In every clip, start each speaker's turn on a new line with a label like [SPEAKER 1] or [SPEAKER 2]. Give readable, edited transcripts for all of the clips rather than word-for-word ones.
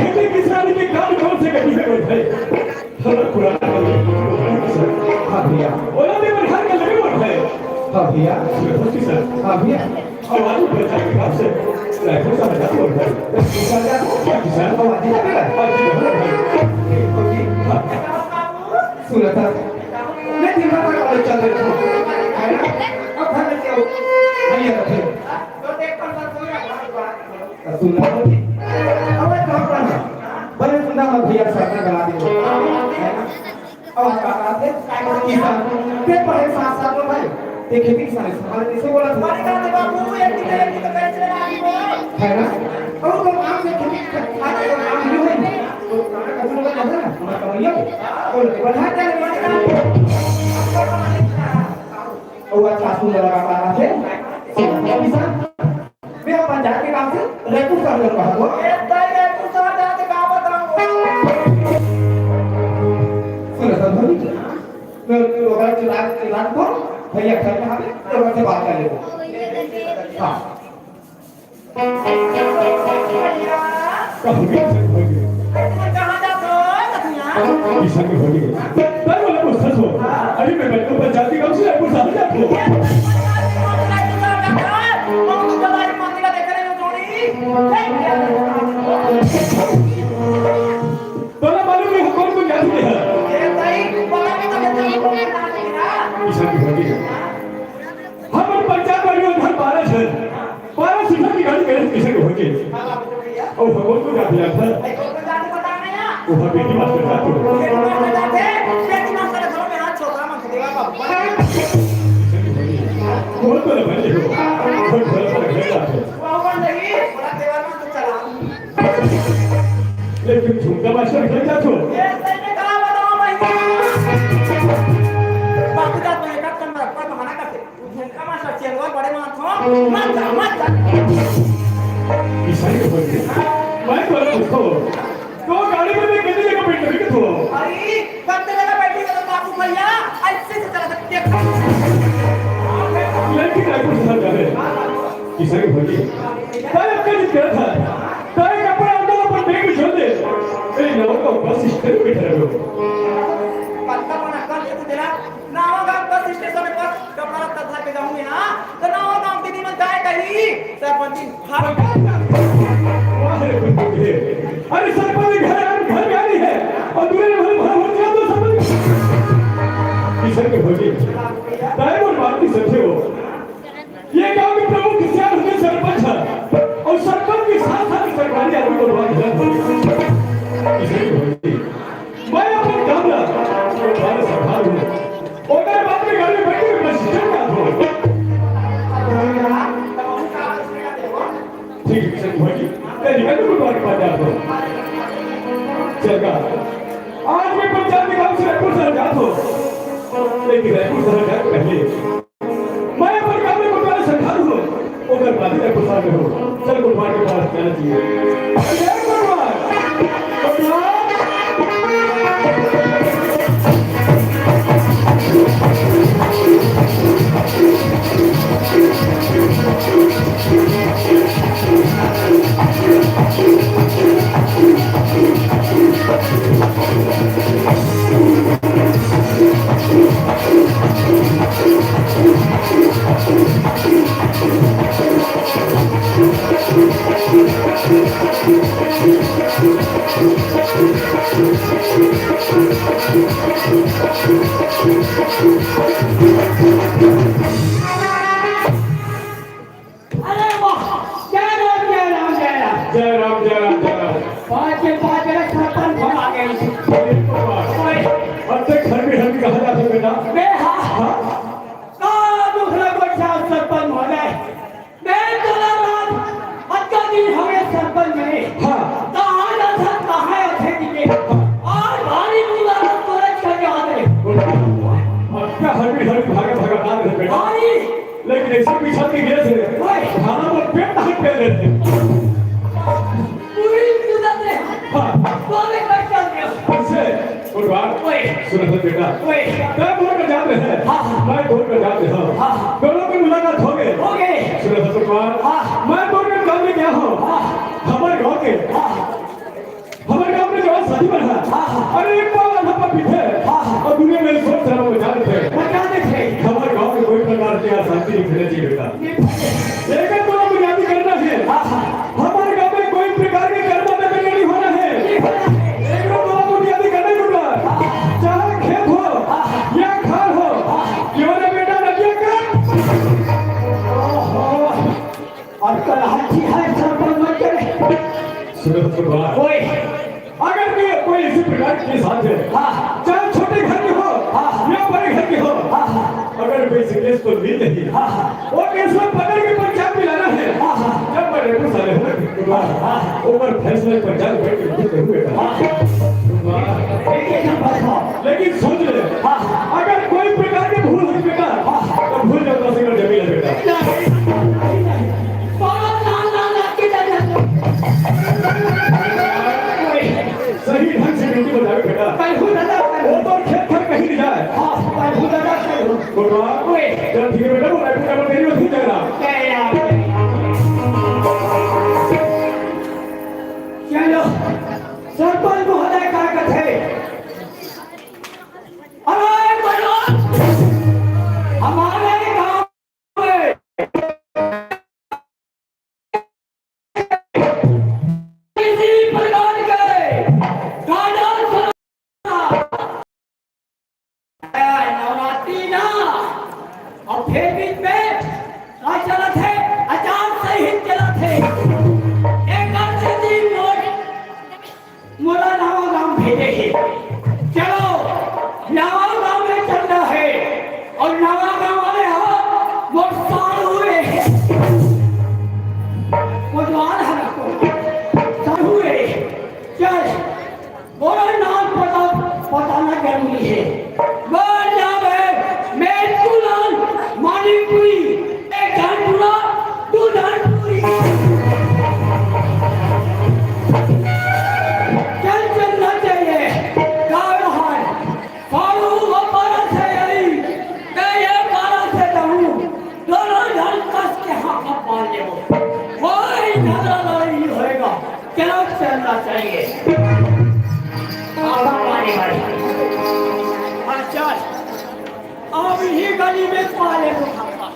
[SPEAKER 1] खेती किसानी के काम कौन से गति से होते हैं हमारा पुराना हाँ भैया ओला में मन हर का लगे होता है हाँ भैया सर हाँ भैया आवाज ऊपर जाके काम से राइफल का मजा होता है किसान का क्या किसान का आवाज लगेगा सुना था मैं दिन भर कॉलेज चल रहा हूँ है ना अब घर में क्या भैया तो फिर तो देख पर सुना अब कहाँ पर बड़े सुंदर मत भैया सरकार बना दी है ना और कहा थे किसान के पढ़े साथ साथ में भाई ये खेती किसान हमारे देश में बोला था बाबू एक दिन तो बेच रहे है ना और तो काम से खेती खाते और काम नहीं है तो खाना का लोग कहते हैं ना हमारा कमाइया और बढ़ा के और अच्छा सुंदर लगा रहा है किसान मैं अपन जाके काम से रेकू कर रहा हूं एक दाई रेकू से जाके काम बताऊंगा सुनो सब भाई मैं लोग चिल्ला को भैया घर में आके लोगों से बात कर लेते हां कहां जाते हो कहां किसान के होगी पर बोले पूछता हो अरे मैं बैठो पंचायती काम से पूछा जाता हूं तोला मालूम है कौन कौन जाती है ये भाई बड़ा के तो किसान की होगी हम पंचायत वाली घर 12 है 12 सीधर की गाड़ी करे किसान की होगी और भगवान को जाती है वो बेटी मास्टर जाती है बेटी मास्टर घर में हाथ छोटा मत देवा बाबा वो तो नहीं बने हो बहुत बड़ा खेला है बाबा नहीं बड़ा देवार में तो चला लेकिन झुमका मास्टर घर जाते हो ये मैंने कहा बताओ भाई बाबू जात में एक काम पर मना करते झुमका मास्टर चेंगवा बड़े माथ हो मत जा किसान को बोलते मैं बोला उसको तो गाड़ी में कितने जगह बैठ रही हो अरे कितने जगह बैठी है तो बाबू भैया ऐसे से चला सकते हैं लड़की का कुछ समझ आ रहा है किसान को बोलते भाई आपका जिद क्या था तारे कपड़ा अंदर पर बैग में छोड़ दे ए नवा का बस स्टेशन पे बैठे रहो पक्का बना कर ये तो तेरा नवा का बस स्टेशन पे बस कपड़ा तथा के जाऊंगी ना तो नवा गांव के दिन में जाए कहीं सरपंच भाग अरे सरपंच घर में आई है और दूसरे घर भर हो गया तो सरपंच किसान के होगी तारे बोल बात की सच्चे हो ये गांव के प्रमुख किसान होते सरपंच है और सरपंच के साथ साथ सरकारी आदमी को बात है किसान की होगी मैं अपने काम ला तुम्हारे सरकार हूं और मैं बात में गाड़ी में बैठ के मैं सिस्टम का हूं ठीक है किसान की होगी तेरी मैं तो तुम्हारे पास जाता हूं चलगा आज मैं पंचायत के काम से रायपुर शहर जाता हूं लेकिन रायपुर शहर जाकर पहले मैं अपने काम में गुरुद्वारा सरकार हूं उधर बादी रायपुर शहर में हूं चल गुरुद्वारा के पास जाना चाहिए जय गुरुद्वारा लेकिन ऐसे पीछा के गए थे खाना पर पेट नहीं पे रहे थे पूरी गुजर रहे हां तो में कट चल गया कैसे गुरुवार सुनो तो बेटा मैं बोल कर जाते हैं मैं बोल कर जाते हैं दोनों की मुलाकात हो गई सुनो तो गुरुवार मैं बोल कर काम में क्या हूं हमारे गांव के हाथी बना। अरे एक बार हम पीछे और दुनिया में सोच रहा हूँ जानते थे हमारे गांव में कोई प्रकार की अशांति नहीं फैलनी चाहिए बेटा। लेकिन तो बुनियादी करना है हमारे गांव में कोई प्रकार के कर्म में नहीं होना है। एक तो बुनियादी करना बेटा, चाहे खेत हो या खाल हो, क्यों ना बेटा नदिया कर।
[SPEAKER 2] और कल हाथी है सरपंच मत करे।
[SPEAKER 1] कोई अगर कोई इसी प्रकार के साथ है, चाहे छोटे घर के हो या बड़े घर के हो, अगर कोई केस को मिल रही वो केस में पकड़ के पंचायत में लाना है। जब बड़े को साले हो ऊपर फैसले पंचायत बैठ के खुद हुए। लेकिन सोच ले अगर कोई प्रकार की भूल हुई बेटा तो भूल जाओ 10 एकड़ जमीन है बेटा। सही ढंग से ड्यूटी बतावे बेटा। वो तो खेत पर कहीं नहीं जाए। चल ठीक है बेटा, वो राइफल का तेरी वही जाएगा।
[SPEAKER 2] चलो सरपंच महोदय का कथे। अरे बनो हमारे गांव में किसी प्रकार के नवरात्रि ना और फिर बीच में क्या चला थे आचार संहिता चला थे। एक आधे दिन मोला नवा गांव भेजे है। चलो नवा गांव में चलना है और नवा गांव वाले हो वो साल हुए हैं। वो द्वार है साल हुए। चल बोलो नाम बताना जरूरी है। बोल जावे मैं तुलान मानिकपुरी एक घंटुरा दो घंटुरी। चल चलना चाहिए गाँव हाल फालू वो 12 से आई मैं ये 12 से रहूं दोनों जन कस के हाथ में पाल ले कोई झगड़ा नहीं होएगा। चलो चलना चाहिए। अच्छा अब ही गली में पाले को खाता।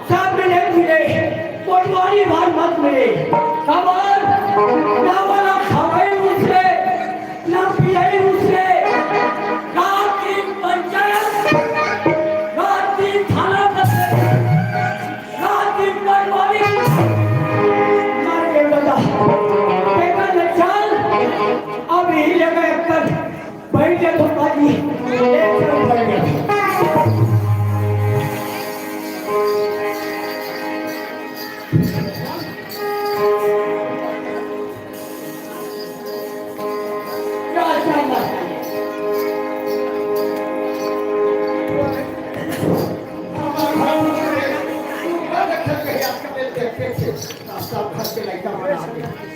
[SPEAKER 2] सब मिले मिले कोटवारी भार मत मिले। खबर ना वाला खाए उससे ना पिए उससे। रात दिन पंचायत रात दिन थाना रात दिन कोटवारी मार के बता केवल चल अब ही जगह कर बैठे तो बाजी एक तरफ बढ़ गया।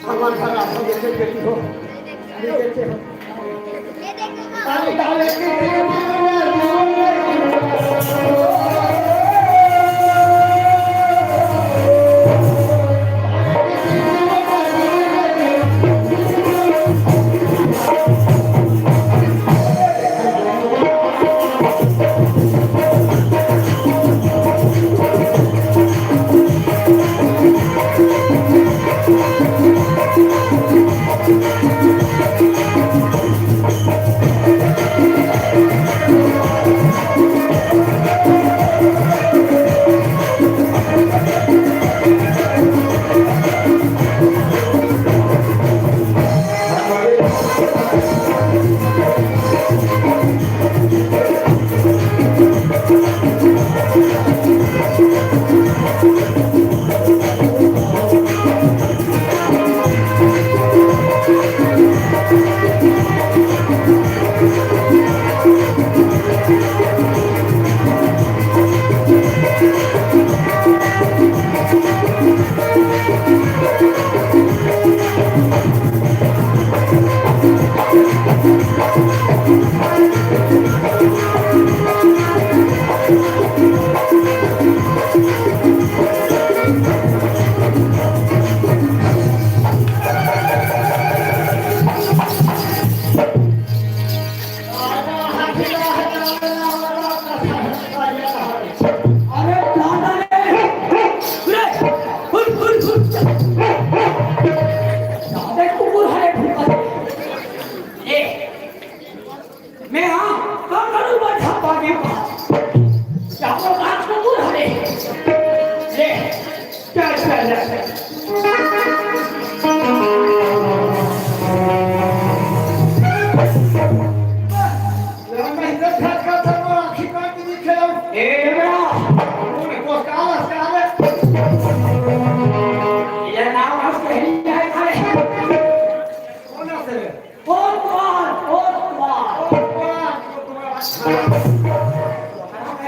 [SPEAKER 2] भगवान भला हो जैसे बेटी हो जैसे हो ताले ताले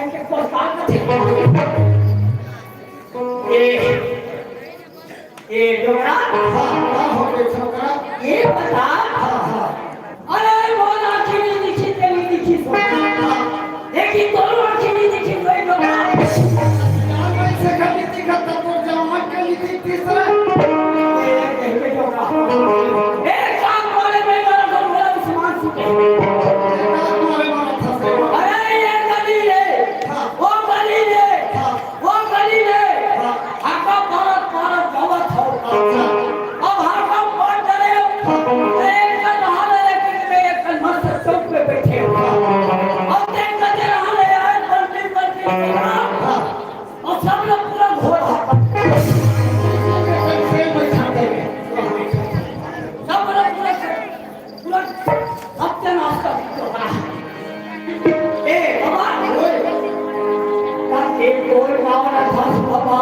[SPEAKER 2] इनके पोस्टार थे ये डोरा
[SPEAKER 3] हाँ हो गए छोकरा
[SPEAKER 2] ये बता
[SPEAKER 3] हाँ
[SPEAKER 2] अरे वो आँखें नहीं दिखी तेरी दिखी लेकिन दोनों आँखें नहीं दिखी तो ये डोरा
[SPEAKER 3] से कभी दिखा तब तो जवान के लिए तीसरा
[SPEAKER 2] ये डोरा एक काम बोले मैं मेरा घर वाला सामान सुने
[SPEAKER 3] तुम्हारे मारा था
[SPEAKER 2] अरे ये गली है वो गली है आका भारत गवत हो अब हाका पार करे एक का नहाने लेकिन में एक मस्त चौक पे बैठे हो अब देख कर नहाने आए बल्कि और सब लोग पूरा घोर
[SPEAKER 3] से बैठा देंगे
[SPEAKER 2] सब लोग पूरा हफ्ते नाश्ता ए बाबा का एक और मावना था बाबा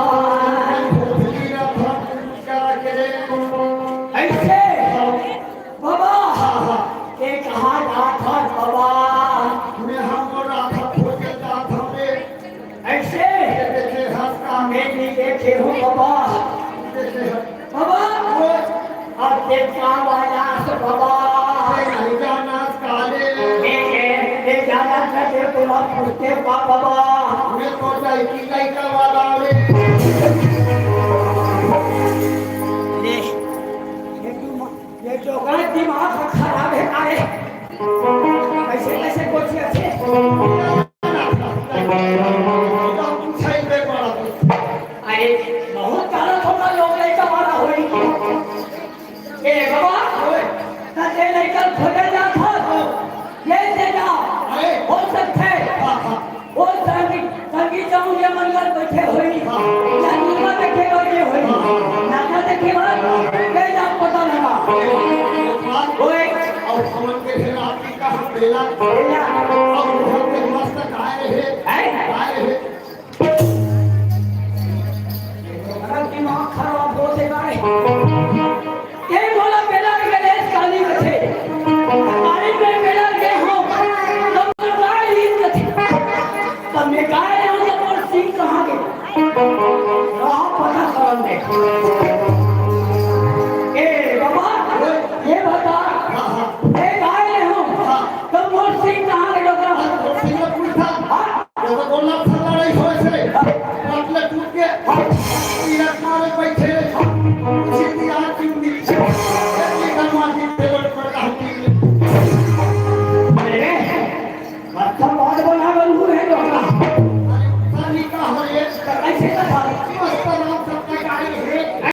[SPEAKER 3] हीरा था क्या करे
[SPEAKER 2] ऐसे बाबा एक हाथ था बाबा
[SPEAKER 3] मैं हम और राधा खोज के जात हमें
[SPEAKER 2] ऐसे
[SPEAKER 3] देखे हंसता
[SPEAKER 2] मैं नहीं देखे हूँ बाबा
[SPEAKER 3] देखे
[SPEAKER 2] बाबा अब देखा वाला से बाबा
[SPEAKER 3] नहीं जाना काले
[SPEAKER 2] ये जाना चाहते पूरा पूछते बाबा
[SPEAKER 3] मैं तो जाई की गई का वाला रे
[SPEAKER 2] ये जो गलत दिमाग खराब है अरे कैसे कैसे कुछ अच्छे
[SPEAKER 3] पूछाई दे पड़ा
[SPEAKER 2] अरे बहुत गलत होगा लोग लेकर वाला होई ए बाबा ना दे लेकर खोले जा था ये दे जा हो सकते वो संगीत जाऊं ये मनगर बैठे होई या नीमा देखे बैठे होई नाका देखे बाद ले जा पता लगा ओए
[SPEAKER 3] और हमन के फिर आपकी कहा बेला
[SPEAKER 2] बेला
[SPEAKER 3] और हम के मस्त गाय है
[SPEAKER 2] अगर दिमाग खराब हो जाएगा ये बोला बेला गले काली थे काली में बेला के हो तब गाय ही थे तब में गाय हो तो और सिंह कहां गए राह पता करेंगे ए बाबा ये बता ये गाय हो तब और सिंह कहां गए डोकरा
[SPEAKER 3] सिंह पूछा तो बोलना था